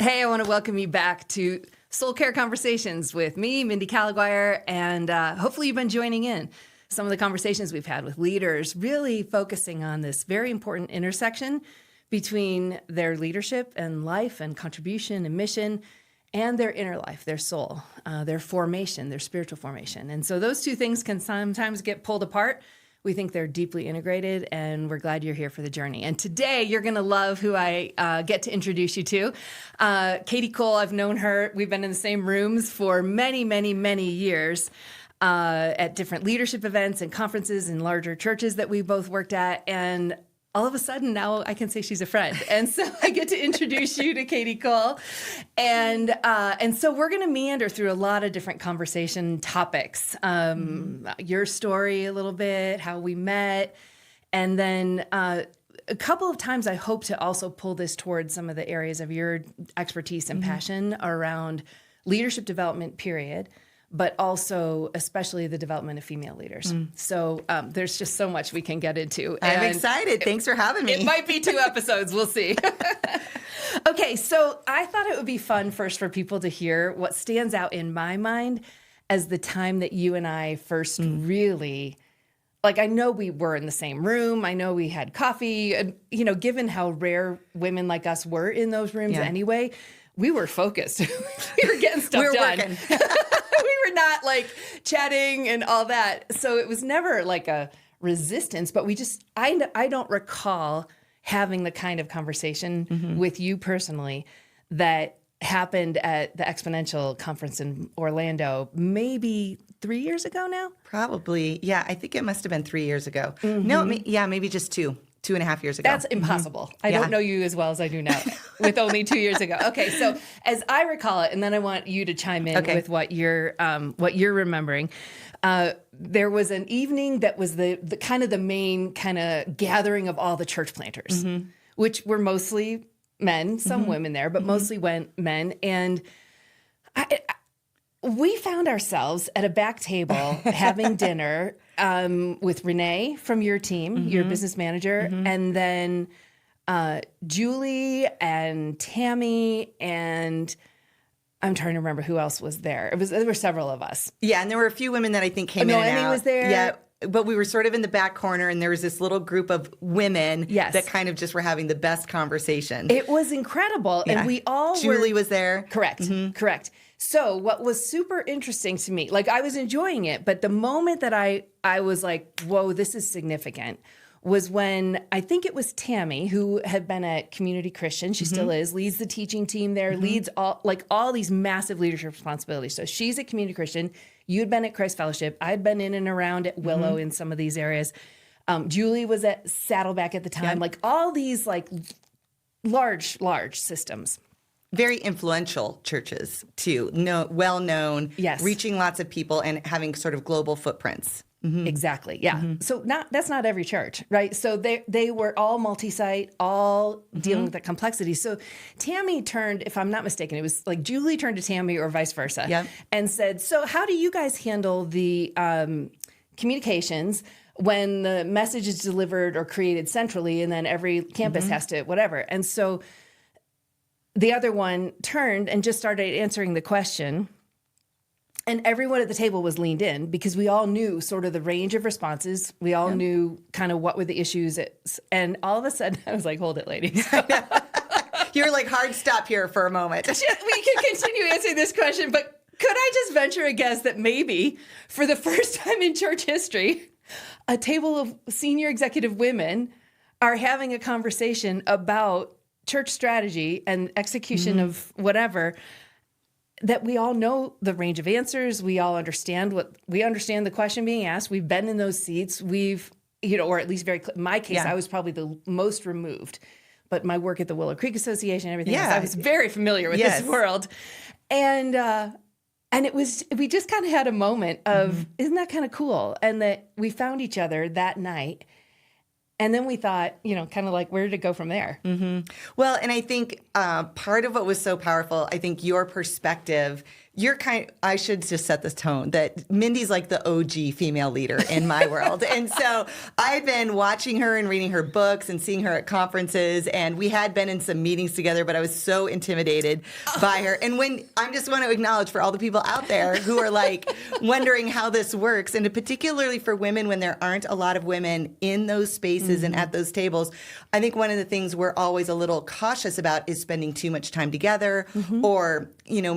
Hey, I want to welcome you back to Soul Care Conversations with me, Mindy Calliguire, and hopefully you've been joining in. Some of the conversations we've had with leaders really focusing on this very important intersection between their leadership and life and contribution and mission and their inner life, their soul, their formation, their spiritual formation. And so those two things can sometimes get pulled apart. We think they're deeply integrated, and we're glad you're here for the journey. And today, you're going to love who I get to introduce you to. Kadi Cole, I've known her. We've been in the same rooms for many, many, many years at different leadership events and conferences in larger churches that we both worked at. And all of a sudden, now I can say she's a friend. And so I get to introduce you to Kadi Cole. And so we're going to meander through a lot of different conversation topics. Your story a little bit, how we met. And then a couple of times I hope to also pull this towards some of the areas of your expertise and passion around leadership development, period, but also especially the development of female leaders. So there's just so much we can get into. I'm excited. Thanks for having me. It might be 2 episodes. We'll see. Okay, so I thought it would be fun first for people to hear what stands out in my mind as the time that you and I first really, like, I know we were in the same room. I know we had coffee. And, you know, given how rare women like us were in those rooms anyway, we were focused. We were getting stuff done. Working. We were not like chatting and all that. So it was never like a resistance, but I don't recall having the kind of conversation with you personally that happened at the Exponential Conference in Orlando maybe 3 years ago now? Probably. Yeah, I think it must have been 3 years ago. No, maybe just 2.5 years ago. That's impossible. I don't know you as well as I do now with only 2 years ago. Okay, so as I recall it, and then I want you to chime in with what you're remembering. There was an evening that was the kind of the main kind of gathering of all the church planters, which were mostly men, some women there, but mostly men. And we found ourselves at a back table having dinner with Renee from your team, your business manager, and then Julie and Tammy, and I'm trying to remember who else was there. There were several of us. Yeah, and there were a few women that I think came in and out. Melanie was there. Yeah, but we were sort of in the back corner, and there was this little group of women that kind of just were having the best conversation. It was incredible, and we all Julie was there. Correct. So what was super interesting to me, like I was enjoying it, but the moment that I was like, whoa, this is significant, was when I think it was Tammy, who had been at Community Christian, she still is, leads the teaching team there, leads all these massive leadership responsibilities. So she's at Community Christian. You'd been at Christ Fellowship. I'd been in and around at Willow in some of these areas. Julie was at Saddleback at the time. Like all these like large systems. Very influential churches too, well-known, reaching lots of people and having sort of global footprints. Exactly. Yeah. So that's not every church, right? So they were all multi-site, all dealing with the complexity. So Tammy turned, if I'm not mistaken, it was like Julie turned to Tammy or vice versa and said, so how do you guys handle the communications when the message is delivered or created centrally and then every campus has to whatever? And so the other one turned and just started answering the question. And everyone at the table was leaned in because we all knew sort of the range of responses. We all knew kind of what were the issues. And all of a sudden, I was like, hold it, ladies. You were like, hard stop here for a moment. We can continue answering this question, but could I just venture a guess that maybe for the first time in church history, a table of senior executive women are having a conversation about church strategy and execution of whatever, that we all know the range of answers. We all understand the question being asked. We've been in those seats. We've, or at least in my case, I was probably the most removed, but my work at the Willow Creek Association and everything else, I was very familiar with this world. And we just kind of had a moment of, isn't that kind of cool? And that we found each other that night. And then we thought, kind of like, where did it go from there? Well, and I think part of what was so powerful, I think your perspective, I should just set this tone that Mindy's like the OG female leader in my world. And so I've been watching her and reading her books and seeing her at conferences. And we had been in some meetings together, but I was so intimidated by her. And I just want to acknowledge for all the people out there who are like wondering how this works, and particularly for women when there aren't a lot of women in those spaces and at those tables, I think one of the things we're always a little cautious about is spending too much time together or,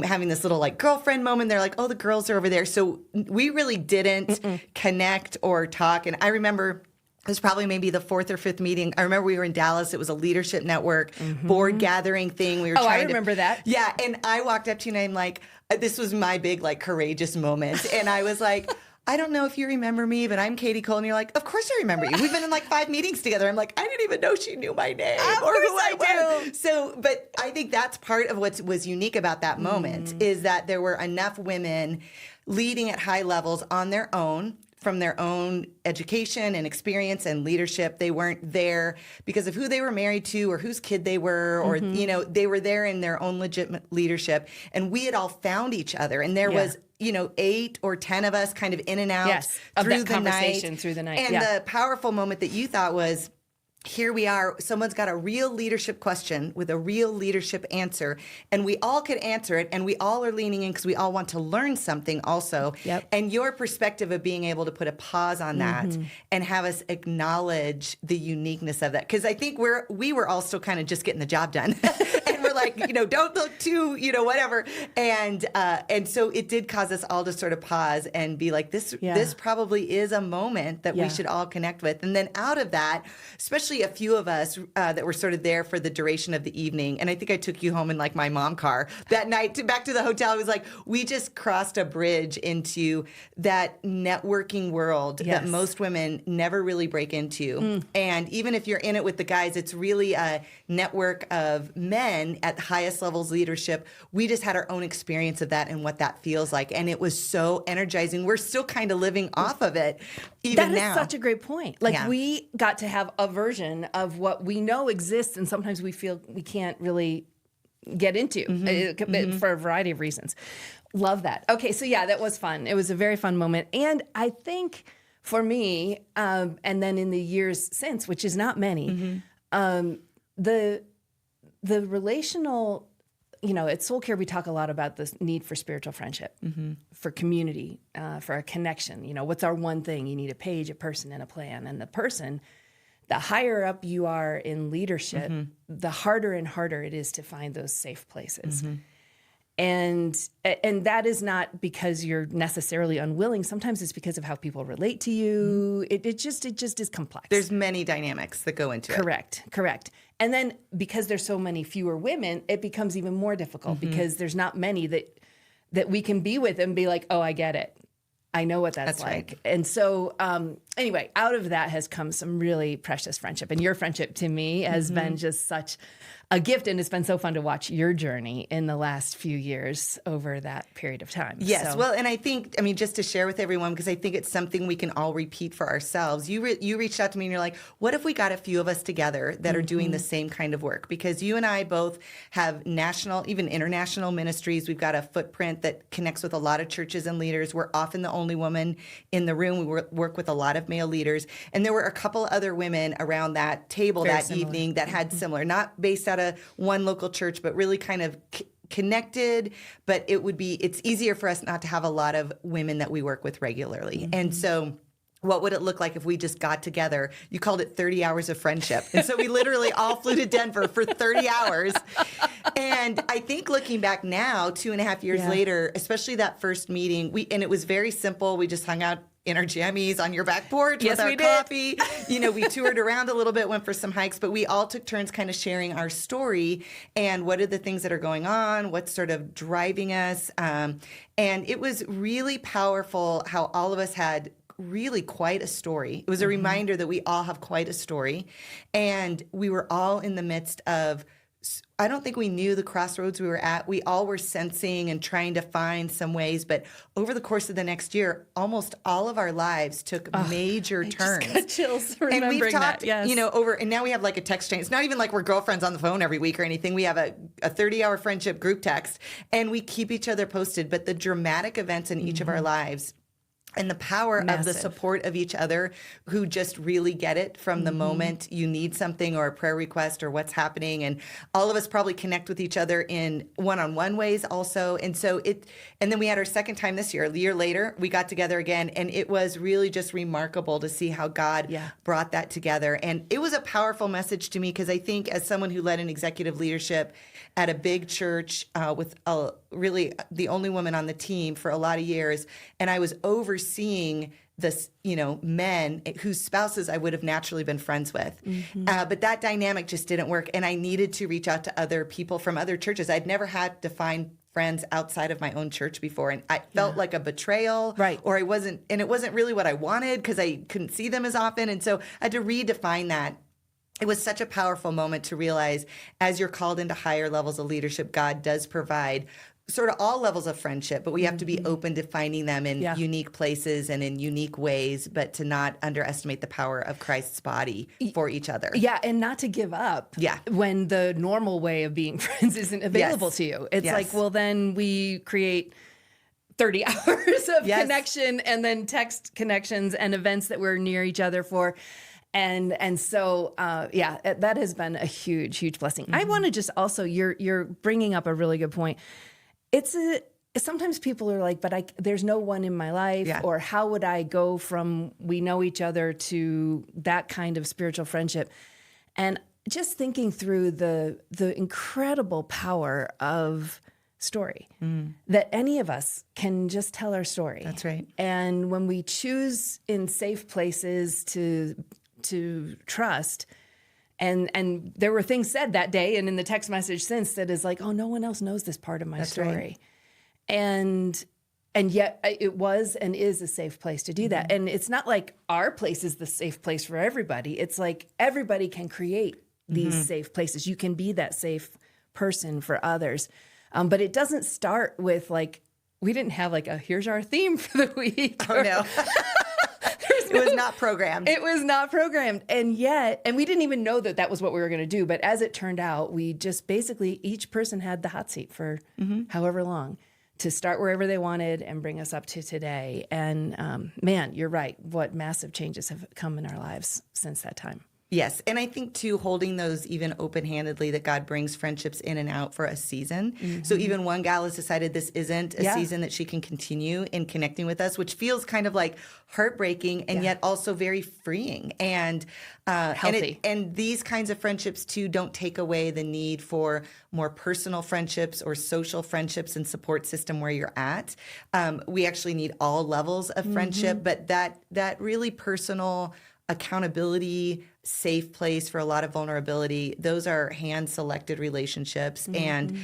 having this little like girlfriend moment. They're like, oh, the girls are over there. So we really didn't connect or talk. And I remember it was probably maybe the fourth or fifth meeting. I remember we were in Dallas. It was a leadership network board gathering thing. We were I remember that. Yeah. And I walked up to you and I'm like, this was my big like courageous moment. And I was like, I don't know if you remember me, but I'm Kadi Cole. And you're like, of course I remember you. We've been in like 5 meetings together. I'm like, I didn't even know she knew my name or who I was. So, but I think that's part of what was unique about that moment is that there were enough women leading at high levels on their own, from their own education and experience and leadership. They weren't there because of who they were married to or whose kid they were, or, they were there in their own legitimate leadership. And we had all found each other. And there was 8 or 10 of us kind of in and out through the night. And the powerful moment that you thought was, here we are, someone's got a real leadership question with a real leadership answer, and we all could answer it, and we all are leaning in because we all want to learn something also. And your perspective of being able to put a pause on that and have us acknowledge the uniqueness of that. Because I think we were all still kind of just getting the job done. And we're like, don't look too, whatever. And so it did cause us all to sort of pause and be like, this probably is a moment that we should all connect with. And then out of that, especially a few of us that were sort of there for the duration of the evening. And I think I took you home in like my mom car that night back to the hotel. It was like, we just crossed a bridge into that networking world that most women never really break into. And even if you're in it with the guys, it's really a network of men at the highest levels leadership. We just had our own experience of that and what that feels like. And it was so energizing. We're still kind of living off of it even now. That is such a great point. Like we got to have a version of what we know exists, and sometimes we feel we can't really get into for a variety of reasons. Love that. Okay, so that was fun. It was a very fun moment. And I think for me, and then in the years since, which is not many, the relational, at Soul Care, we talk a lot about the need for spiritual friendship, for community, for a connection. What's our one thing? You need a page, a person, and a plan. And the higher up you are in leadership, the harder and harder it is to find those safe places. And that is not because you're necessarily unwilling. Sometimes it's because of how people relate to you. It just is complex. There's many dynamics that go into it. Correct. And then because there's so many fewer women, it becomes even more difficult because there's not many that we can be with and be like, oh, I get it. I know what that's like. Right. And so anyway, out of that has come some really precious friendship. And your friendship to me has been just such a gift. And it's been so fun to watch your journey in the last few years over that period of time. Yes. So. Well, and I think, just to share with everyone, because I think it's something we can all repeat for ourselves. You reached out to me and you're like, what if we got a few of us together that are doing the same kind of work? Because you and I both have national, even international ministries. We've got a footprint that connects with a lot of churches and leaders. We're often the only woman in the room. We work with a lot of male leaders. And there were a couple other women around that table Very that similar. Evening that had similar, not based out of one local church, but really kind of connected. But it's easier for us not to have a lot of women that we work with regularly. And so what would it look like if we just got together? You called it 30 hours of friendship. And so we literally all flew to Denver for 30 hours. And I think looking back now, 2.5 years later, especially that first meeting, and it was very simple. We just hung out in our jammies on your back porch with our coffee. We toured around a little bit, went for some hikes, but we all took turns kind of sharing our story and what are the things that are going on, what's sort of driving us. And it was really powerful how all of us had really quite a story. It was a reminder that we all have quite a story. And we were all in the midst of I don't think we knew the crossroads we were at. We all were sensing and trying to find some ways, but over the course of the next year, almost all of our lives took major turns. Just got chills remembering and we've talked, that. Yes. and now we have like a text chain. It's not even like we're girlfriends on the phone every week or anything. We have a 30-hour friendship group text, and we keep each other posted. But the dramatic events in each of our lives, and the power of the support of each other, who just really get it from the moment you need something or a prayer request or what's happening. And all of us probably connect with each other in one-on-one ways also. And then we had our second time this year. A year later, we got together again, and it was really just remarkable to see how God brought that together. And it was a powerful message to me, because I think as someone who led an executive leadership at a big church with really the only woman on the team for a lot of years, and I was overseeing this, men whose spouses I would have naturally been friends with. But that dynamic just didn't work, and I needed to reach out to other people from other churches. I'd never had to find friends outside of my own church before, and I felt like a betrayal, or it wasn't really what I wanted, because I couldn't see them as often, and so I had to redefine that. It was such a powerful moment to realize, as you're called into higher levels of leadership, God does provide sort of all levels of friendship, but we have to be open to finding them in unique places and in unique ways, but to not underestimate the power of Christ's body for each other. Yeah, and not to give up when the normal way of being friends isn't available to you. It's like, well, then we create 30 hours of connection, and then text connections and events that we're near each other for. And so, that has been a huge, huge blessing. I want to just also, you're bringing up a really good point. Sometimes people are like, but there's no one in my life, or how would I go from we know each other to that kind of spiritual friendship? And just thinking through the incredible power of story, that any of us can just tell our story. That's right. And when we choose in safe places to trust, and there were things said that day and in the text message since that is like, oh, no one else knows this part of my story. Right. And yet it was and is a safe place to do that. And it's not like our place is the safe place for everybody. It's like everybody can create these safe places. You can be that safe person for others. But it doesn't start with like, we didn't have like here's our theme for the week. Oh, no. It was not programmed. It was not programmed. And we didn't even know that was what we were going to do. But as it turned out, we just basically, each person had the hot seat for however long to start wherever they wanted and bring us up to today. And man, you're right. What massive changes have come in our lives since that time. Yes. And I think, too, holding those even open-handedly, that God brings friendships in and out for a season. So even one gal has decided this isn't a season that she can continue in connecting with us, which feels kind of like heartbreaking and yet also very freeing. And healthy. And these kinds of friendships, too, don't take away the need for more personal friendships or social friendships and support system where you're at. We actually need all levels of friendship, but that really personal accountability, safe place for a lot of vulnerability, those are hand-selected relationships. And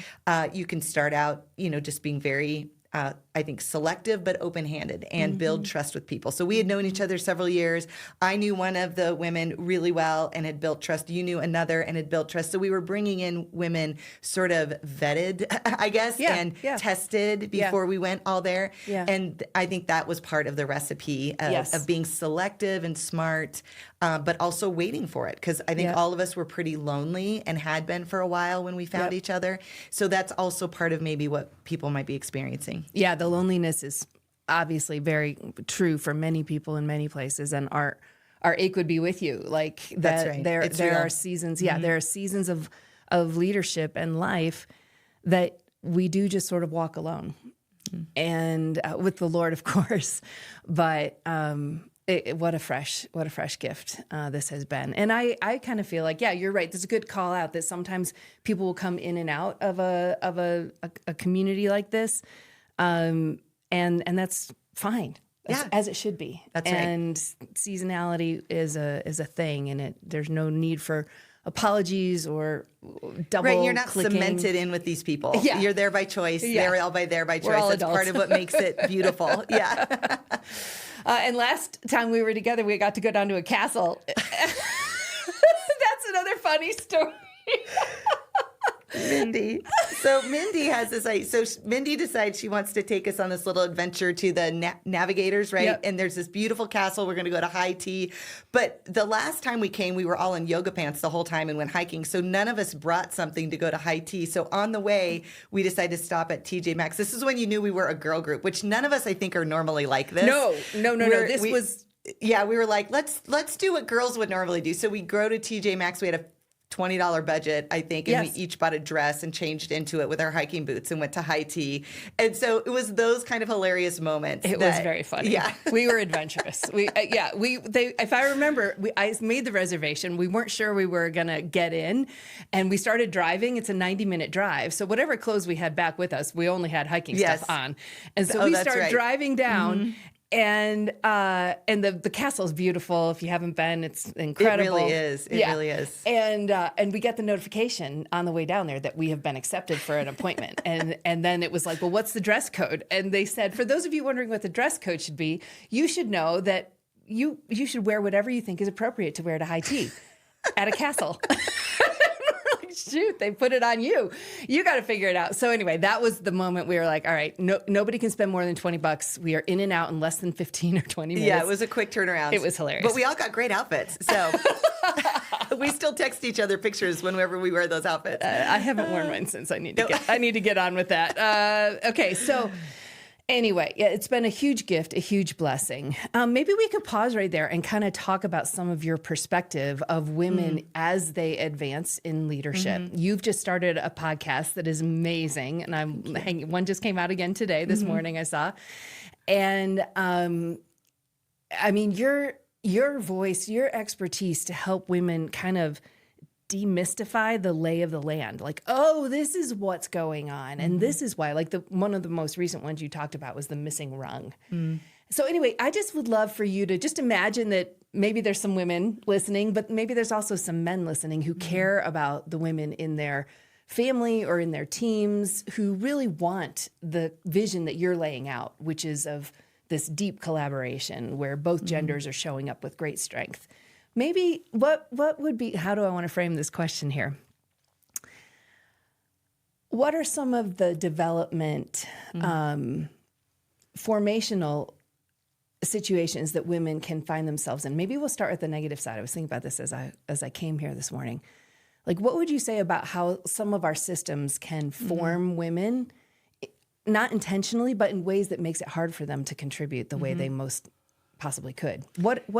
you can start out, just being very, I think, selective but open-handed and build trust with people. So we had known each other several years. I knew one of the women really well and had built trust. You knew another and had built trust. So we were bringing in women sort of vetted, I guess, and tested before we went all there. Yeah. And I think that was part of the recipe of being selective and smart, but also waiting for it. Because I think all of us were pretty lonely and had been for a while when we found each other. So that's also part of maybe what people might be experiencing. Yeah, the loneliness is obviously very true for many people in many places, and our ache would be with you. Like that, that's right. There are seasons. Yeah, there are seasons of leadership and life that we do just sort of walk alone, and with the Lord, of course. But what a fresh gift this has been. And I kind of feel like, you're right. There's a good call out that sometimes people will come in and out of a community like this. And that's fine. As it should be. That's right. And seasonality is a thing, and there's no need for apologies or double right. You're not clicking. Cemented in with these people. Yeah. You're there by choice. Yeah. They're all there by choice. We're all That's adults. part of what makes it beautiful. Yeah. And last time we were together, we got to go down to a castle. That's another funny story. Mindy. So Mindy has this, Mindy decides she wants to take us on this little adventure to the Navigators, right? Yep. And there's this beautiful castle. We're going to go to high tea. But the last time we came, we were all in yoga pants the whole time and went hiking. So none of us brought something to go to high tea. So on the way, we decided to stop at TJ Maxx. This is when you knew we were a girl group, which none of us, I think, are normally like this. No. Yeah, we were like, let's do what girls would normally do. So we go to TJ Maxx. We had a $20 budget, I think, and we each bought a dress and changed into it with our hiking boots and went to high tea. And so it was those kind of hilarious moments. It was very funny. Yeah. We were adventurous. If I remember, I made the reservation. We weren't sure we were going to get in, and we started driving. It's a 90-minute drive. So whatever clothes we had back with us, we only had hiking stuff on. And so we started driving down. And the castle is beautiful. If you haven't been, it's incredible. It really is. It really is. And we get the notification on the way down there that we have been accepted for an appointment. and then it was like, well, what's the dress code? And they said, for those of you wondering what the dress code should be, you should know that you should wear whatever you think is appropriate to wear to high tea at a castle. Shoot, they put it on you. You got to figure it out. So anyway, that was the moment we were like, all right, nobody can spend more than $20. We are in and out in less than 15 or 20 minutes. Yeah, it was a quick turnaround. It was hilarious. But we all got great outfits. So we still text each other pictures whenever we wear those outfits. I haven't worn mine since. I need to get on with that. Okay, so anyway, yeah, it's been a huge gift, a huge blessing. Maybe we could pause right there and kind of talk about some of your perspective of women as they advance in leadership. You've just started a podcast that is amazing, and one just came out again today, this morning I saw. And I mean, your voice, your expertise to help women kind of demystify the lay of the land. Like, oh, this is what's going on. And this is why, like one of the most recent ones you talked about was the missing rung. So anyway, I just would love for you to just imagine that maybe there's some women listening, but maybe there's also some men listening who care about the women in their family or in their teams who really want the vision that you're laying out, which is of this deep collaboration where both genders are showing up with great strength. Maybe what would be, how do I want to frame this question here? What are some of the development, formational situations that women can find themselves in? Maybe we'll start with the negative side. I was thinking about this as I came here this morning. Like, what would you say about how some of our systems can form women, not intentionally, but in ways that makes it hard for them to contribute the way they most possibly could?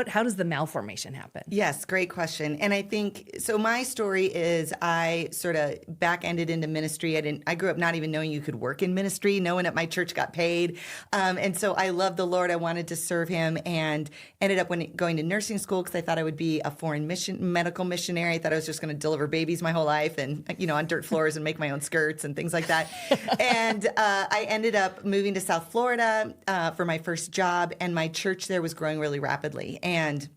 How does the malformation happen? Yes, great question. And I think, so my story is I sort of back-ended into ministry. I grew up not even knowing you could work in ministry. No one at my church got paid. And so I loved the Lord. I wanted to serve him and ended up going to nursing school because I thought I would be a foreign medical missionary. I thought I was just going to deliver babies my whole life and, on dirt floors and make my own skirts and things like that. And I ended up moving to South Florida for my first job, and my church there was growing really rapidly. And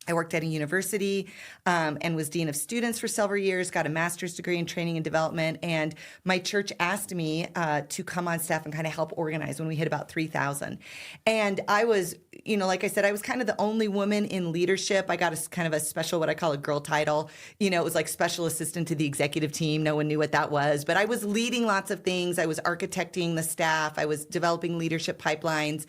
I worked at a university and was dean of students for several years, got a master's degree in training and development. And my church asked me to come on staff and kind of help organize when we hit about 3,000. And I was, like I said, I was kind of the only woman in leadership. I got a kind of a special, what I call a girl title. It was like special assistant to the executive team. No one knew what that was. But I was leading lots of things. I was architecting the staff. I was developing leadership pipelines,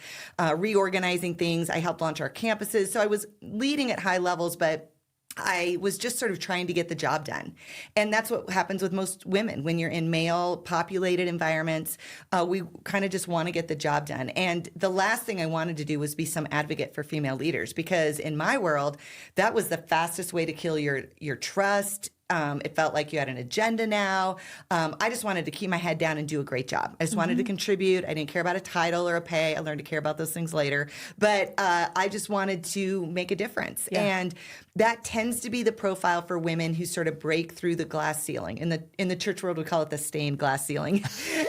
reorganizing things. I helped launch our campuses. So I was leading at high levels, but I was just sort of trying to get the job done. And that's what happens with most women. When you're in male-populated environments, we kind of just want to get the job done. And the last thing I wanted to do was be some advocate for female leaders, because in my world, that was the fastest way to kill your trust. It felt like you had an agenda now. I just wanted to keep my head down and do a great job. I just wanted to contribute. I didn't care about a title or a pay. I learned to care about those things later. But I just wanted to make a difference. Yeah. And that tends to be the profile for women who sort of break through the glass ceiling. In the church world, we call it the stained glass ceiling.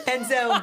And so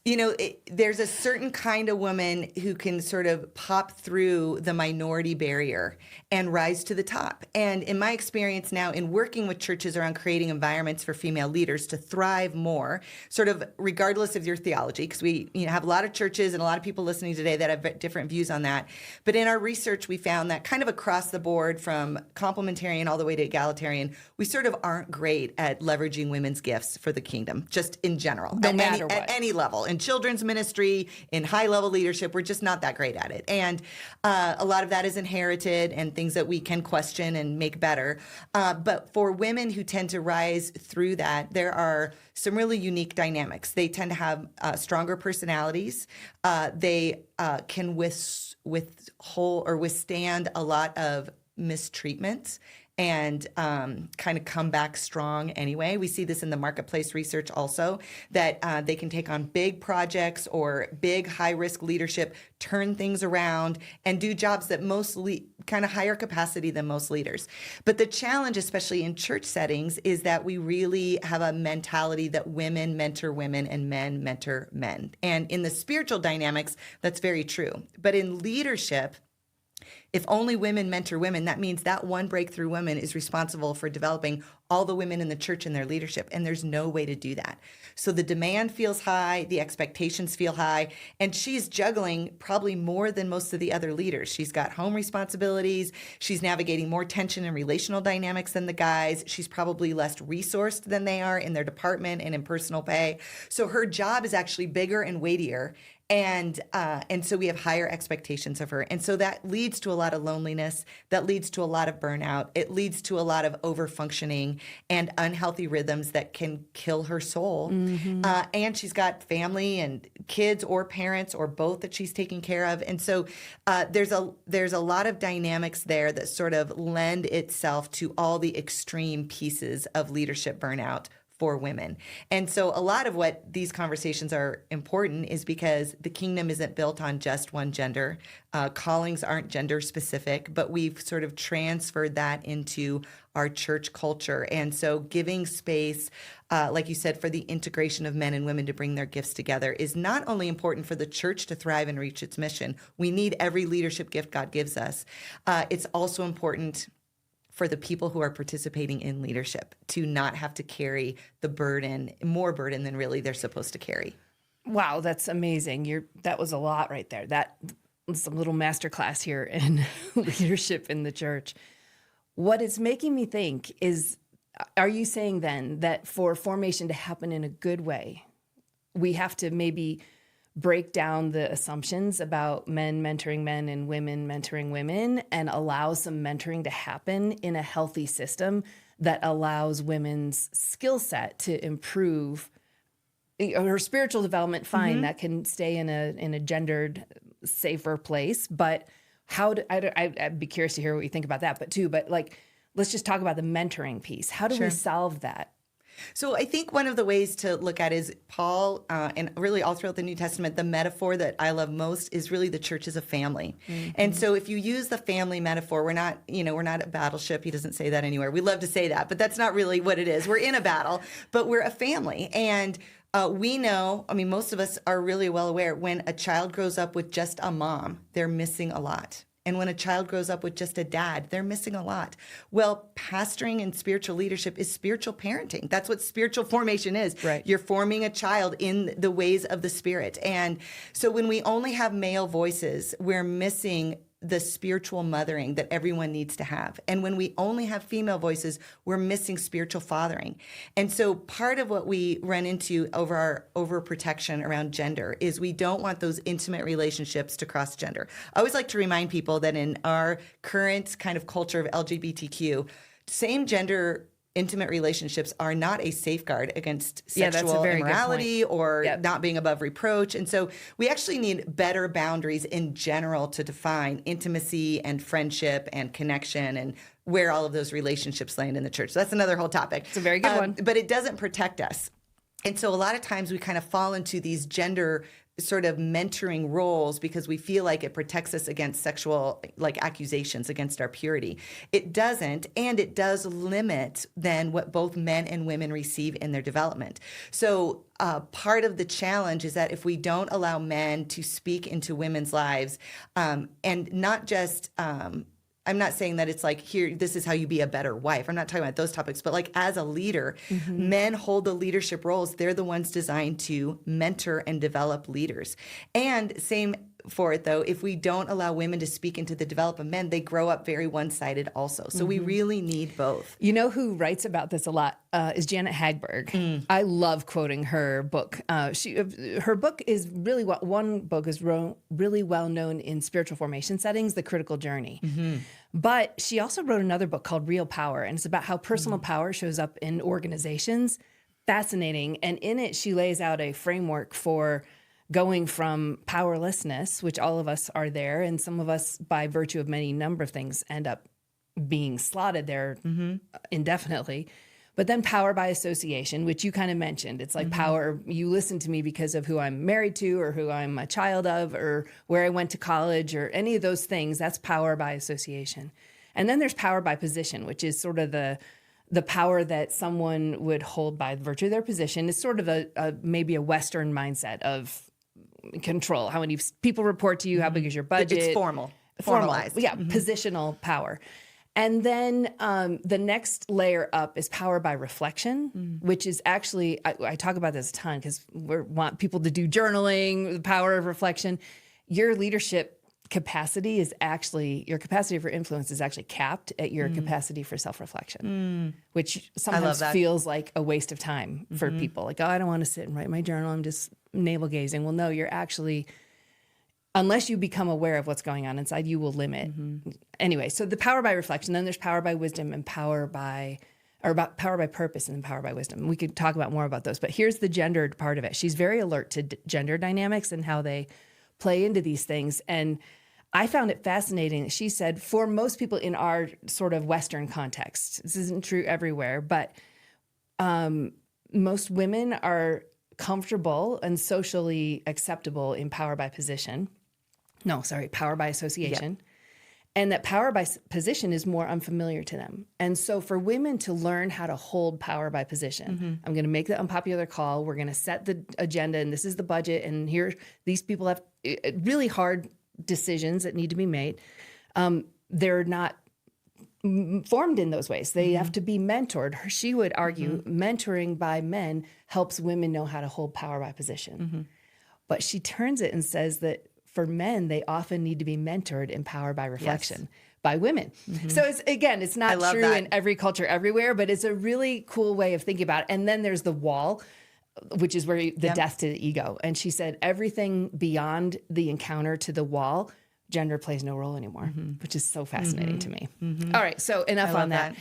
There's a certain kind of woman who can sort of pop through the minority barrier and rise to the top. And in my experience now in working with churches around creating environments for female leaders to thrive more, sort of regardless of your theology, because we have a lot of churches and a lot of people listening today that have different views on that. But in our research, we found that kind of across the board from complementarian all the way to egalitarian, we sort of aren't great at leveraging women's gifts for the kingdom, just in general, at any level. In children's ministry, in high-level leadership, we're just not that great at it. And a lot of that is inherited and things that we can question and make better. But for women who tend to rise through that, there are some really unique dynamics. They tend to have stronger personalities. They can withstand a lot of mistreatment and kind of come back strong anyway. We see this in the marketplace research also, that they can take on big projects or big high-risk leadership, turn things around, and do jobs that kind of higher capacity than most leaders. But the challenge, especially in church settings, is that we really have a mentality that women mentor women and men mentor men. And in the spiritual dynamics, that's very true. But in leadership, if only women mentor women, that means that one breakthrough woman is responsible for developing all the women in the church in their leadership, and there's no way to do that. So the demand feels high, the expectations feel high, and she's juggling probably more than most of the other leaders. She's got home responsibilities, she's navigating more tension and relational dynamics than the guys, she's probably less resourced than they are in their department and in personal pay. So her job is actually bigger and weightier. And so we have higher expectations of her. And so that leads to a lot of loneliness. That leads to a lot of burnout. It leads to a lot of overfunctioning and unhealthy rhythms that can kill her soul. Mm-hmm. And she's got family and kids or parents or both that she's taking care of. And so there's a lot of dynamics there that sort of lend itself to all the extreme pieces of leadership burnout for women. And so a lot of what these conversations are important is because the kingdom isn't built on just one gender. Callings aren't gender specific, but we've sort of transferred that into our church culture. And so giving space, like you said, for the integration of men and women to bring their gifts together is not only important for the church to thrive and reach its mission. We need every leadership gift God gives us. It's also important for the people who are participating in leadership to not have to carry the burden, more burden than really they're supposed to carry. Wow, that's amazing. That was a lot right there. That was a little masterclass here in leadership in the church. What it's making me think is, are you saying then that for formation to happen in a good way, we have to maybe break down the assumptions about men mentoring men and women mentoring women and allow some mentoring to happen in a healthy system that allows women's skill set to improve? Her spiritual development, fine, that can stay in a gendered, safer place. But I'd be curious to hear what you think about that. But let's just talk about the mentoring piece. How do we solve that? So I think one of the ways to look at is Paul, and really all throughout the New Testament, the metaphor that I love most is really the church as a family. Mm-hmm. And so if you use the family metaphor, we're not a battleship. He doesn't say that anywhere. We love to say that, but that's not really what it is. We're in a battle, but we're a family. And we know, most of us are really well aware, when a child grows up with just a mom, they're missing a lot. And when a child grows up with just a dad, they're missing a lot. Well, pastoring and spiritual leadership is spiritual parenting. That's what spiritual formation is. Right. You're forming a child in the ways of the Spirit. And so when we only have male voices, we're missing the spiritual mothering that everyone needs to have. And when we only have female voices, we're missing spiritual fathering. And so part of what we run into over our overprotection around gender is we don't want those intimate relationships to cross gender. I always like to remind people that in our current kind of culture of LGBTQ, same gender intimate relationships are not a safeguard against sexual immorality or not being above reproach. And so we actually need better boundaries in general to define intimacy and friendship and connection and where all of those relationships land in the church. So that's another whole topic. It's a very good one. But it doesn't protect us. And so a lot of times we kind of fall into these gender sort of mentoring roles because we feel like it protects us against sexual like accusations against our purity. It doesn't, and it does limit then what both men and women receive in their development. So part of the challenge is that if we don't allow men to speak into women's lives, and not just I'm not saying that it's like, here, this is how you be a better wife. I'm not talking about those topics, but like as a leader, men hold the leadership roles. They're the ones designed to mentor and develop leaders. And same for it, though, if we don't allow women to speak into the development of men, they grow up very one-sided also. So we really need both. You know who writes about this a lot is Janet Hagberg. I love quoting her book. Her book is really one book is really well known in spiritual formation settings, The Critical Journey. But she also wrote another book called Real Power, and it's about how personal power shows up in organizations. Fascinating. And in it, she lays out a framework for going from powerlessness, which all of us are there, and some of us, by virtue of many number of things, end up being slotted there indefinitely. But then power by association, which you kind of mentioned. It's like power, you listen to me because of who I'm married to or who I'm a child of or where I went to college or any of those things. That's power by association. And then there's power by position, which is sort of the power that someone would hold by virtue of their position. It's sort of maybe a Western mindset of control. How many people report to you? How big is your budget? It's formalized. Yeah, positional power. And then the next layer up is power by reflection, which is actually, I talk about this a ton because we want people to do journaling, the power of reflection. Your leadership capacity is actually, your capacity for influence is actually capped at your capacity for self-reflection, which sometimes feels like a waste of time for people. Like, oh, I don't want to sit and write my journal. I'm just navel gazing. Well, no, you're actually, unless you become aware of what's going on inside, you will limit. Anyway, so the power by reflection, then there's power by wisdom and power by purpose and then power by wisdom. We could talk about more about those, but here's the gendered part of it. She's very alert to gender dynamics and how they play into these things. And I found it fascinating. She said, for most people in our sort of Western context, this isn't true everywhere, but most women are comfortable and socially acceptable in power by position. Power by association. Yep. And that power by position is more unfamiliar to them. And so for women to learn how to hold power by position, I'm going to make the unpopular call. We're going to set the agenda, and this is the budget. And here, these people have really hard decisions that need to be made. They're not formed in those ways. They have to be mentored. She would argue mentoring by men helps women know how to hold power by position. But she turns it and says that for men, they often need to be mentored in power by reflection by women. So it's not true in every culture everywhere, but it's a really cool way of thinking about it. And then there's the wall, which is where the death to the ego. And she said everything beyond the encounter to the wall, gender plays no role anymore, which is so fascinating to me. All right, so enough on that.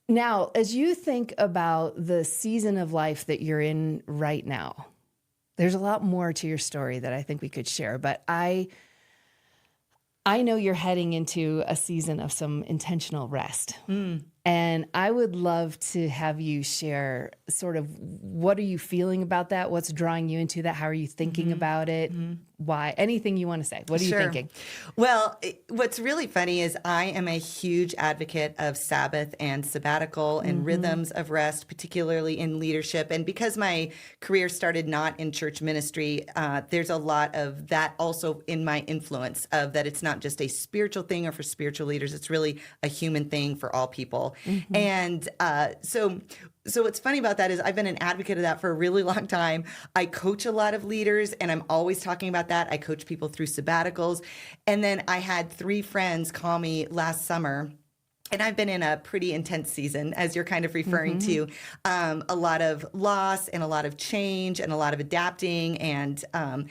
Now, as you think about the season of life that you're in right now, there's a lot more to your story that I think we could share, but I know you're heading into a season of some intentional rest. And I would love to have you share sort of what are you feeling about that? What's drawing you into that? How are you thinking about it? Why? Anything you want to say. What are you thinking? Well, what's really funny is I am a huge advocate of Sabbath and sabbatical and rhythms of rest, particularly in leadership. And because my career started not in church ministry, there's a lot of that also in my influence of that it's not just a spiritual thing or for spiritual leaders. It's really a human thing for all people. And so what's funny about that is I've been an advocate of that for a really long time. I coach a lot of leaders, and I'm always talking about that. I coach people through sabbaticals. And then I had 3 friends call me last summer. And I've been in a pretty intense season, as you're kind of referring to, a lot of loss and a lot of change and a lot of adapting. And I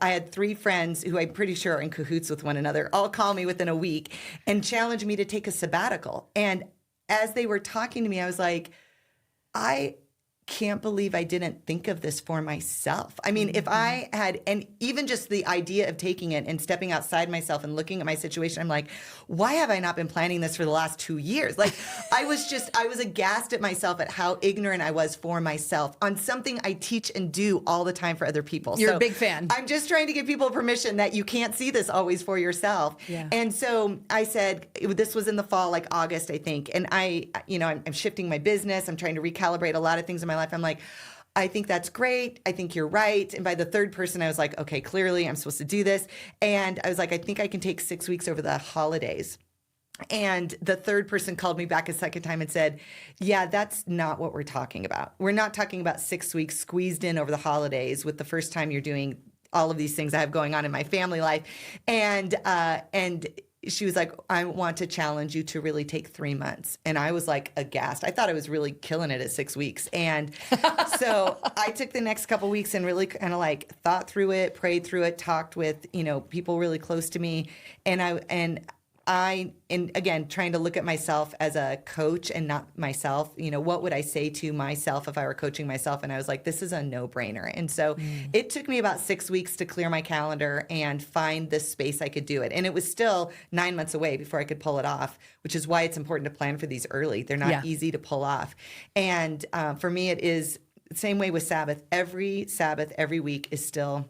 had 3 friends who I'm pretty sure are in cahoots with one another all call me within a week and challenge me to take a sabbatical. And as they were talking to me, I was like, I can't believe I didn't think of this for myself. I mean, if I had, and even just the idea of taking it and stepping outside myself and looking at my situation, I'm like, why have I not been planning this for the last 2 years? Like, I was aghast at myself at how ignorant I was for myself on something I teach and do all the time for other people. You're a big fan. I'm just trying to give people permission that you can't see this always for yourself. Yeah. And so I said, this was in the fall, like August, I think. And I'm shifting my business. I'm trying to recalibrate a lot of things in my life. I'm like, I think that's great. I think you're right. And by the third person, I was like, okay, clearly I'm supposed to do this. And I was like, I think I can take 6 weeks over the holidays. And the third person called me back a second time and said, yeah, that's not what we're talking about. We're not talking about 6 weeks squeezed in over the holidays with the first time you're doing all of these things I have going on in my family life. And she was like, I want to challenge you to really take 3 months. And I was like aghast. I thought I was really killing it at 6 weeks. And so I took the next couple weeks and really kind of like thought through it, prayed through it, talked with, people really close to me. And again, trying to look at myself as a coach and not myself, what would I say to myself if I were coaching myself? And I was like, this is a no-brainer. And so it took me about 6 weeks to clear my calendar and find this space I could do it. And it was still 9 months away before I could pull it off, which is why it's important to plan for these early. They're not easy to pull off. And for me, it is the same way with Sabbath. Every Sabbath, every week is still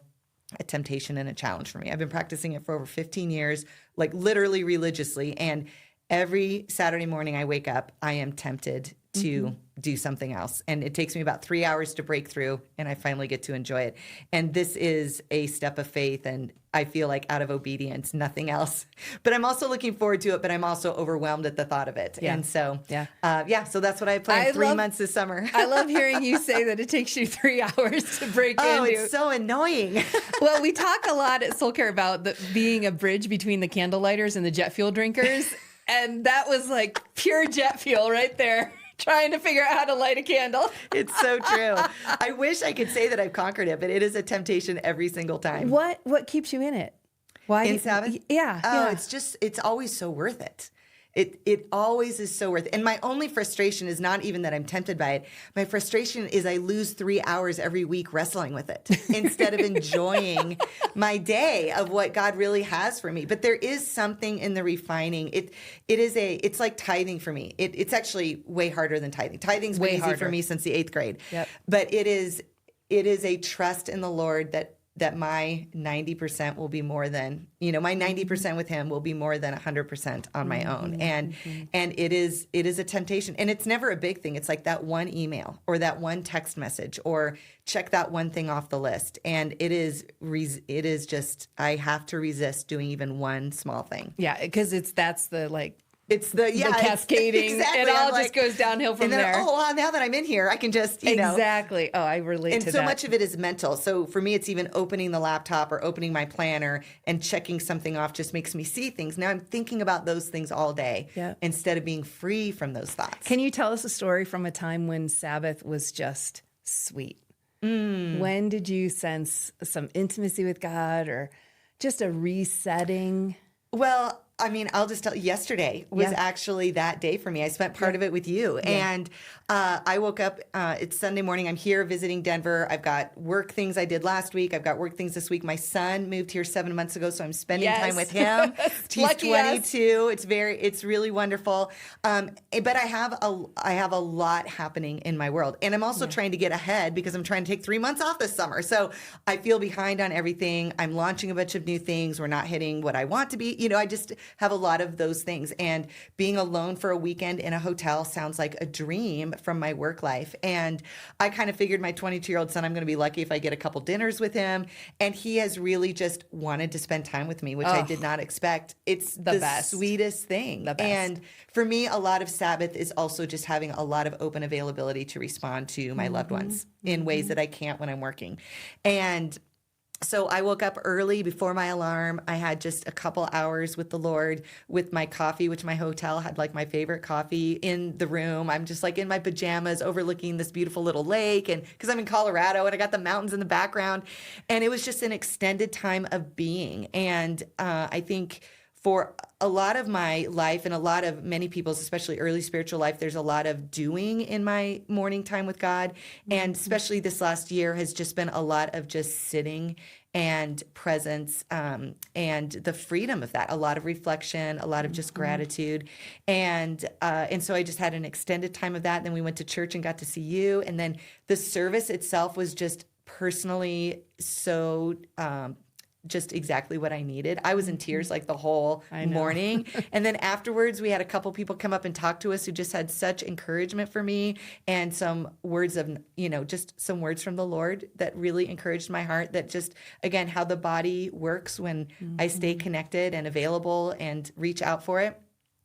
a temptation and a challenge for me. I've been practicing it for over 15 years, like literally religiously. And every Saturday morning I wake up, I am tempted to do something else. And it takes me about 3 hours to break through, and I finally get to enjoy it. And this is a step of faith, and I feel like out of obedience, nothing else. But I'm also looking forward to it, but I'm also overwhelmed at the thought of it. Yeah. And so, so that's what I planned. 3 months this summer. I love hearing you say that it takes you 3 hours to break into. Oh, it's so annoying. Well, we talk a lot at Soul Care about being a bridge between the candle lighters and the jet fuel drinkers. And that was like pure jet fuel right there. Trying to figure out how to light a candle. It's so true. I wish I could say that I've conquered it, but it is a temptation every single time. What keeps you in it? Why in Sabbath? Yeah. Oh, it's always so worth it. It always is so worth it. And my only frustration is not even that I'm tempted by it. My frustration is I lose 3 hours every week wrestling with it instead of enjoying my day of what God really has for me. But there is something in the refining. It's like tithing for me. It's actually way harder than tithing. Tithing's been easy for me since the 8th grade. Yep. But it is a trust in the Lord that my 90% will be more than, my 90% with him will be more than 100% on my own. And it is a temptation. And it's never a big thing. It's like that one email or that one text message or check that one thing off the list. And it is just, I have to resist doing even one small thing. Yeah, because that's the it's the cascading. Exactly. It all just goes downhill from there. Oh, well, now that I'm in here, I can just, Exactly. Oh, I relate to that. And so much of it is mental. So for me, it's even opening the laptop or opening my planner and checking something off just makes me see things. Now I'm thinking about those things all day instead of being free from those thoughts. Can you tell us a story from a time when Sabbath was just sweet? When did you sense some intimacy with God or just a resetting? Well, I mean, I'll just tell you, yesterday was actually that day for me. I spent part of it with you. And I woke up, it's Sunday morning. I'm here visiting Denver. I've got work things I did last week. I've got work things this week. My son moved here 7 months ago, so I'm spending time with him. He's 22. It's really wonderful. But I have a lot happening in my world. And I'm also trying to get ahead because I'm trying to take 3 months off this summer. So I feel behind on everything. I'm launching a bunch of new things. We're not hitting what I want to be. I just have a lot of those things. And being alone for a weekend in a hotel sounds like a dream from my work life. And I kind of figured my 22-year-old son, I'm going to be lucky if I get a couple dinners with him. And he has really just wanted to spend time with me, which I did not expect. It's the sweetest thing. And for me, a lot of Sabbath is also just having a lot of open availability to respond to my loved ones in ways that I can't when I'm working. And so I woke up early before my alarm. I had just a couple hours with the Lord with my coffee, which my hotel had like my favorite coffee in the room. I'm just like in my pajamas overlooking this beautiful little lake. And because I'm in Colorado and I got the mountains in the background. And it was just an extended time of being. And I think for a lot of my life and a lot of many people's, especially early spiritual life, there's a lot of doing in my morning time with God. And especially this last year has just been a lot of just sitting and presence, and the freedom of that, a lot of reflection, a lot of just gratitude. And so I just had an extended time of that. Then we went to church and got to see you. And then the service itself was just personally so just exactly what I needed. I was in tears like the whole morning. And then afterwards, we had a couple people come up and talk to us who just had such encouragement for me and some words of, just some words from the Lord that really encouraged my heart, that just, again, how the body works when I stay connected and available and reach out for it.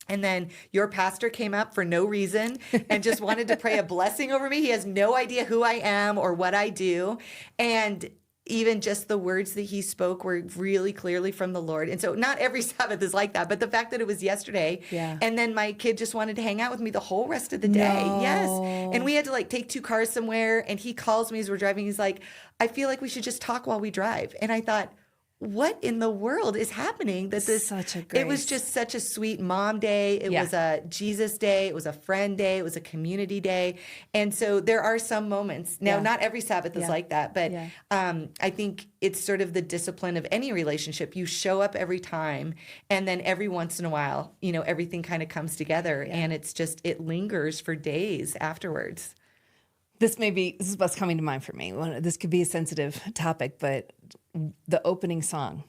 And then your pastor came up for no reason and just wanted to pray a blessing over me. He has no idea who I am or what I do. And even just the words that he spoke were really clearly from the Lord. And so not every Sabbath is like that, but the fact that it was yesterday, and then my kid just wanted to hang out with me the whole rest of the day. No. Yes. And we had to take 2 cars somewhere, and he calls me as we're driving. He's like, I feel like we should just talk while we drive. And I thought, what in the world is happening? That this it was just such a sweet mom day. It was a Jesus day. It was a friend day. It was a community day. And so there are some moments. Now, not every Sabbath is like that, but I think it's sort of the discipline of any relationship. You show up every time, and then every once in a while, everything kind of comes together, and it's just, it lingers for days afterwards. This is what's coming to mind for me. This could be a sensitive topic, but the opening song.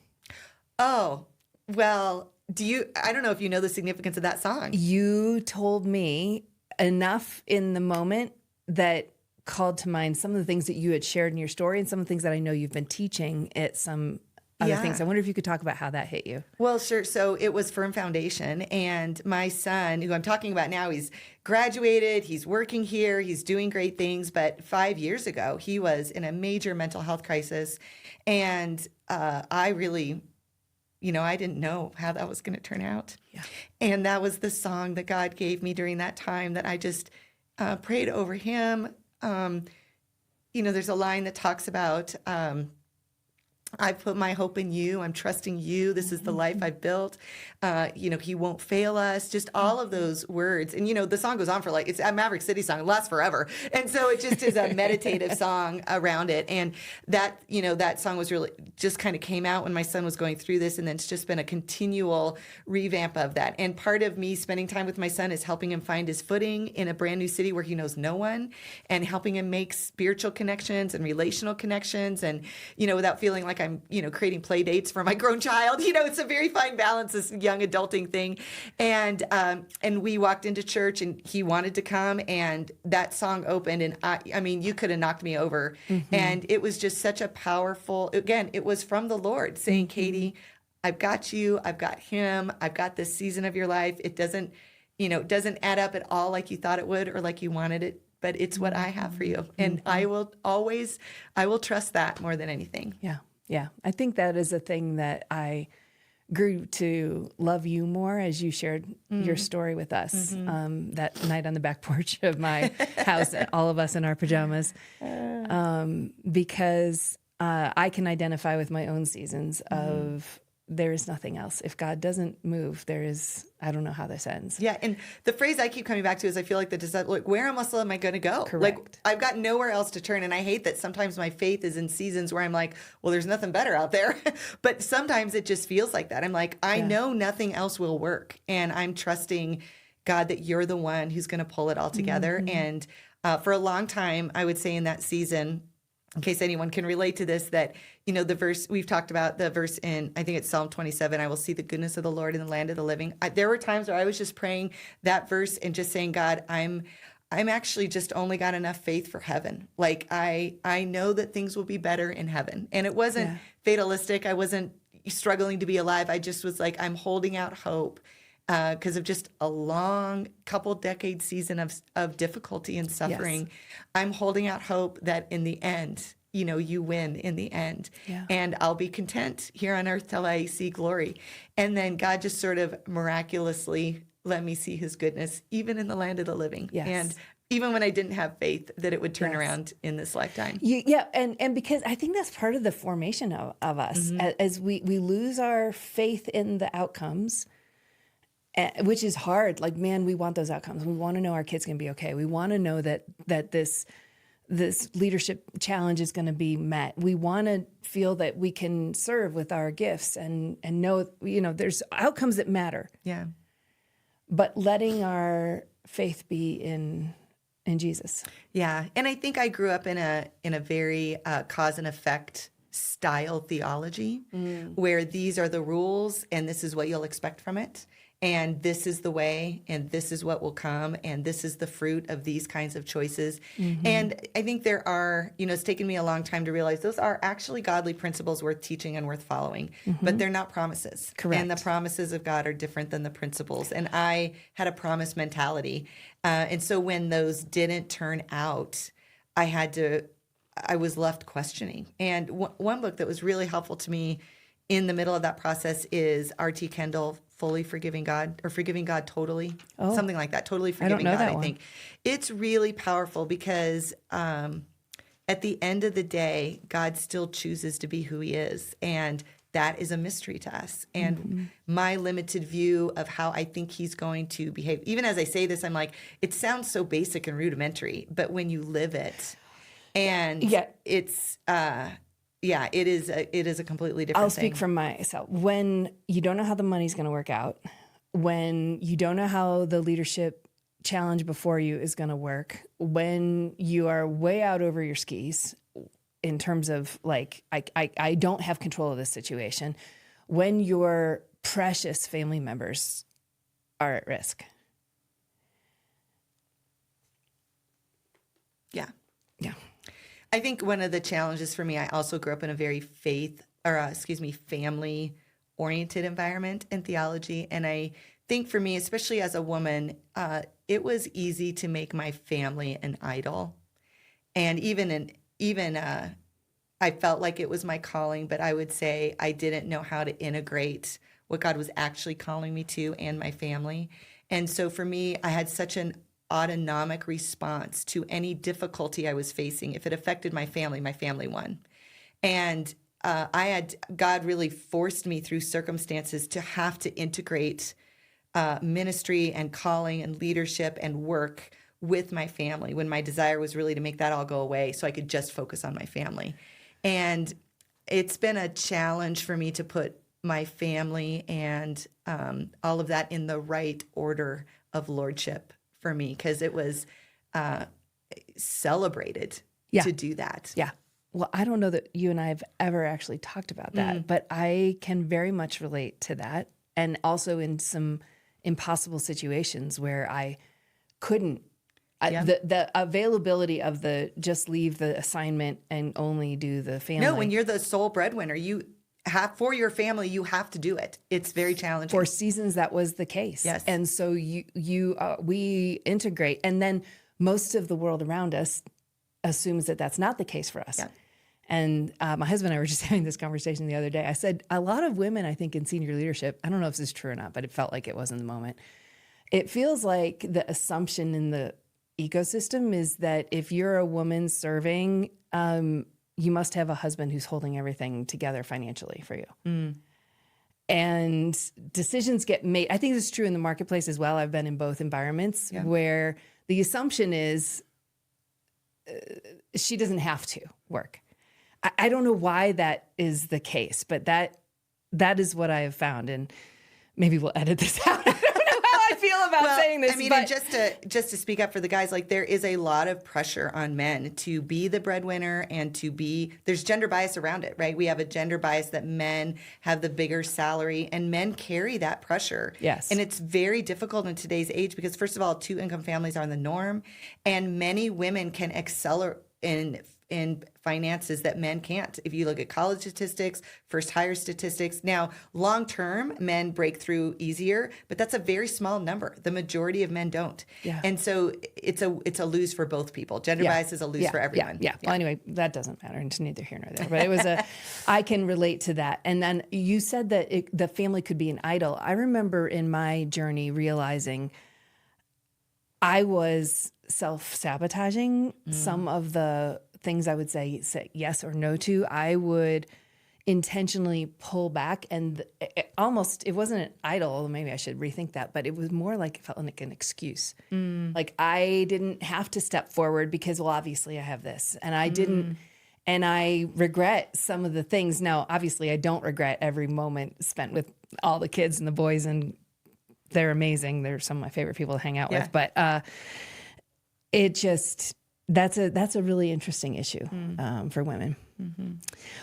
Oh, well, I don't know if you know the significance of that song. You told me enough in the moment that called to mind some of the things that you had shared in your story and some of the things that I know you've been teaching at some other things. I wonder if you could talk about how that hit you. Well, sure. So it was Firm Foundation, and my son, who I'm talking about now, he's graduated, he's working here, he's doing great things. But 5 years ago, he was in a major mental health crisis, and I really, I didn't know how that was going to turn out. Yeah. And that was the song that God gave me during that time that I just prayed over him. There's a line that talks about, I put my hope in you. I'm trusting you. This is the life I've built. He won't fail us. Just all of those words. And, the song goes on for it's a Maverick City song. It lasts forever. And so it just is a meditative song around it. And that, that song was really just kind of came out when my son was going through this. And then it's just been a continual revamp of that. And part of me spending time with my son is helping him find his footing in a brand new city where he knows no one, and helping him make spiritual connections and relational connections. And, without feeling like I'm, creating play dates for my grown child. It's a very fine balance, this young adulting thing. And we walked into church, and he wanted to come, and that song opened, and I mean, you could have knocked me over. And it was just such a powerful, again, it was from the Lord saying, Kadi, I've got you, I've got him, I've got this season of your life. It doesn't add up at all like you thought it would or like you wanted it, but it's what I have for you. And I will trust that more than anything. Yeah. Yeah. I think that is a thing that I grew to love you more as you shared your story with us that night on the back porch of my house, all of us in our pajamas, because I can identify with my own seasons of there is nothing else. If God doesn't move, I don't know how this ends. Yeah. And the phrase I keep coming back to is I feel like where else am I going to go? Correct. I've got nowhere else to turn. And I hate that sometimes my faith is in seasons where I'm like, well, there's nothing better out there. But sometimes it just feels like that. I'm like, I know nothing else will work. And I'm trusting God that you're the one who's going to pull it all together. And for a long time, I would say in that season, in case anyone can relate to this, that, the verse, we've talked about the verse in, I think it's Psalm 27, I will see the goodness of the Lord in the land of the living. There were times where I was just praying that verse and just saying, God, I'm actually just only got enough faith for heaven. Like, I know that things will be better in heaven. And it wasn't fatalistic. I wasn't struggling to be alive. I just was like, I'm holding out hope because of just a long couple decade season of difficulty and suffering. Yes. I'm holding out hope that in the end, you win in the end. Yeah. And I'll be content here on earth till I see glory. And then God just sort of miraculously let me see his goodness, even in the land of the living. Yes. And even when I didn't have faith that it would turn Yes. around in this lifetime. Yeah, and because I think that's part of the formation of us as we lose our faith in the outcomes, which is hard. Like, man, we want those outcomes. We want to know our kids can be okay. We want to know that this leadership challenge is going to be met. We want to feel that we can serve with our gifts and know, there's outcomes that matter. Yeah. But letting our faith be in Jesus. Yeah. And I think I grew up in a very cause and effect style theology where these are the rules and this is what you'll expect from it. And this is the way, and this is what will come, and this is the fruit of these kinds of choices. And I think there are, it's taken me a long time to realize those are actually godly principles worth teaching and worth following, but they're not promises. Correct. And the promises of God are different than the principles. And I had a promise mentality. And so when those didn't turn out, I was left questioning. And one book that was really helpful to me in the middle of that process is R.T. Kendall, Fully Forgiving God, or Forgiving God Totally, something like that. Totally Forgiving God, I think. It's really powerful because at the end of the day, God still chooses to be who he is. And that is a mystery to us. And my limited view of how I think he's going to behave, even as I say this, I'm like, it sounds so basic and rudimentary, but when you live it, and it's... it is a completely different thing. I'll speak from myself. When you don't know how the money's going to work out, when you don't know how the leadership challenge before you is going to work, when you are way out over your skis in terms of like, I don't have control of this situation, when your precious family members are at risk. Yeah. Yeah. I think one of the challenges for me, I also grew up in a very family-oriented environment in theology. And I think for me, especially as a woman, it was easy to make my family an idol. And even I felt like it was my calling, but I would say I didn't know how to integrate what God was actually calling me to and my family. And so for me, I had such an autonomic response to any difficulty I was facing. If it affected my family won. And God really forced me through circumstances to have to integrate ministry and calling and leadership and work with my family when my desire was really to make that all go away so I could just focus on my family. And it's been a challenge for me to put my family and all of that in the right order of lordship for me, because it was celebrated to do that. Yeah. Well, I don't know that you and I have ever actually talked about that, but I can very much relate to that. And also in some impossible situations where I couldn't, the availability of the just leave the assignment and only do the family. No, when you're the sole breadwinner, for your family, you have to do it. It's very challenging. For seasons, that was the case. Yes. And so we integrate. And then most of the world around us assumes that that's not the case for us. Yeah. And my husband and I were just having this conversation the other day. I said, a lot of women, I think, in senior leadership, I don't know if this is true or not, but it felt like it was in the moment. It feels like the assumption in the ecosystem is that if you're a woman serving, you must have a husband who's holding everything together financially for you. And decisions get made. I think this is true in the marketplace as well. I've been in both environments where the assumption is she doesn't have to work. I don't know why that is the case, but that is what I have found. And maybe we'll edit this out. I don't know how I feel about saying this. I mean, and just to speak up for the guys, like there is a lot of pressure on men to be the breadwinner and there's gender bias around it, right? We have a gender bias that men have the bigger salary and men carry that pressure. Yes. And it's very difficult in today's age because first of all, 2-income families are the norm and many women can excel in finances that men can't. If you look at college statistics, first hire statistics. Now, long term, men break through easier, but that's a very small number. The majority of men don't. Yeah. And so it's a lose for both people. Gender bias is a lose for everyone. Yeah. Well, anyway, that doesn't matter. It's neither here nor there. But it was I can relate to that. And then you said that the family could be an idol. I remember in my journey realizing I was self-sabotaging some of the things I would say yes or no to. I would intentionally pull back, and it wasn't an idol. Maybe I should rethink that, but it was more like it felt like an excuse. Like I didn't have to step forward because, well, obviously I have this, and I didn't. And I regret some of the things. Now, obviously, I don't regret every moment spent with all the kids and the boys, and they're amazing. They're some of my favorite people to hang out with. But that's a really interesting issue for women. Mm-hmm.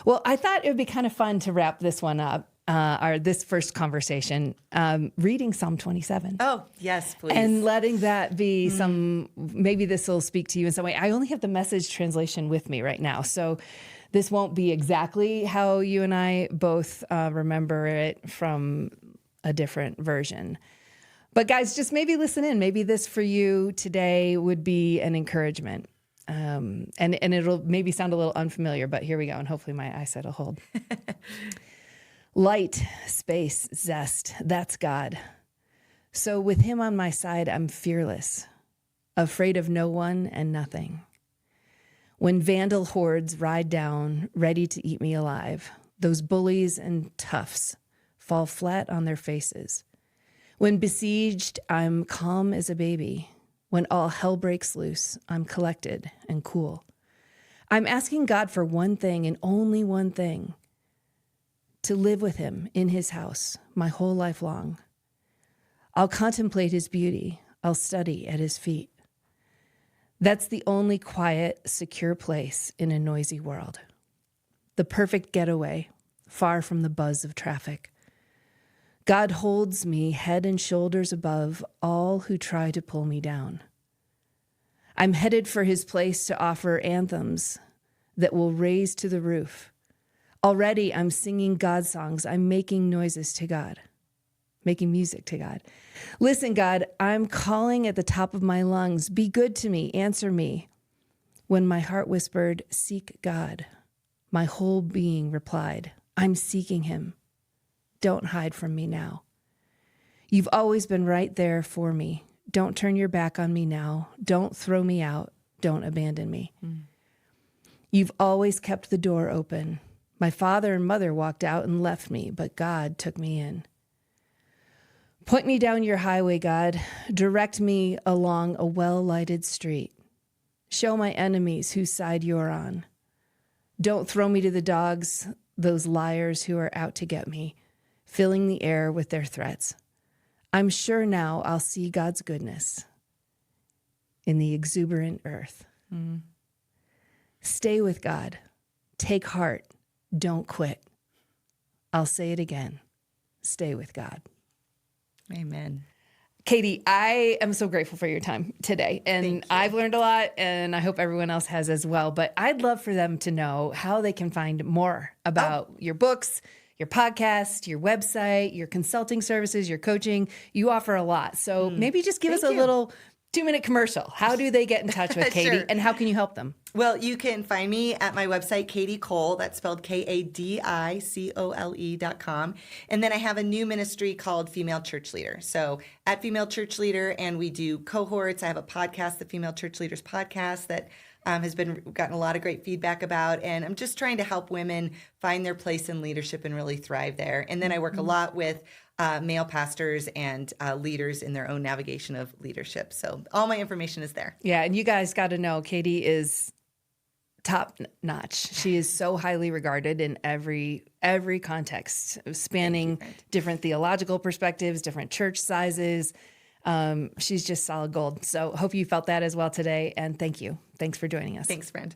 Well, I thought it would be kind of fun to wrap this one up, this first conversation, reading Psalm 27. Oh, yes, please. And letting that be maybe this will speak to you in some way. I only have the Message translation with me right now, so this won't be exactly how you and I both remember it from a different version. But guys, just maybe listen in. Maybe this for you today would be an encouragement. And it'll maybe sound a little unfamiliar, but here we go. And hopefully my eyesight will hold. Light, space, zest, that's God. So with him on my side, I'm fearless, afraid of no one and nothing. When vandal hordes ride down, ready to eat me alive, those bullies and toughs fall flat on their faces. When besieged, I'm calm as a baby. When all hell breaks loose, I'm collected and cool. I'm asking God for one thing and only one thing: to live with him in his house my whole life long. I'll contemplate his beauty. I'll study at his feet. That's the only quiet, secure place in a noisy world. The perfect getaway, far from the buzz of traffic. God holds me head and shoulders above all who try to pull me down. I'm headed for his place to offer anthems that will raise to the roof. Already I'm singing God songs. I'm making noises to God, making music to God. Listen, God, I'm calling at the top of my lungs. Be good to me. Answer me. When my heart whispered, seek God, my whole being replied, I'm seeking him. Don't hide from me now. You've always been right there for me. Don't turn your back on me now. Don't throw me out. Don't abandon me. You've always kept the door open. My father and mother walked out and left me, but God took me in. Point me down your highway, God. Direct me along a well-lighted street. Show my enemies whose side you're on. Don't throw me to the dogs, those liars who are out to get me, filling the air with their threats. I'm sure now I'll see God's goodness in the exuberant earth. Stay with God. Take heart. Don't quit. I'll say it again. Stay with God. Amen. Kadi, I am so grateful for your time today. And I've learned a lot, and I hope everyone else has as well. But I'd love for them to know how they can find more about your books, your podcast, your website, your consulting services, your coaching. You offer a lot. So maybe just give us a little 2-minute commercial. How do they get in touch with Kadi, Sure. and how can you help them? Well, you can find me at my website, Kadi Cole. That's spelled KADICOLE.com. And then I have a new ministry called Female Church Leader. So at Female Church Leader, and we do cohorts. I have a podcast, the Female Church Leaders podcast, that has gotten a lot of great feedback about. And I'm just trying to help women find their place in leadership and really thrive there. And then I work a lot with male pastors and leaders in their own navigation of leadership. So all my information is there. Yeah, and you guys got to know Kadi is top notch. She is so highly regarded in every context, spanning different theological perspectives, different church sizes. She's just solid gold. So hope you felt that as well today. And thank you. Thanks for joining us. Thanks, friend.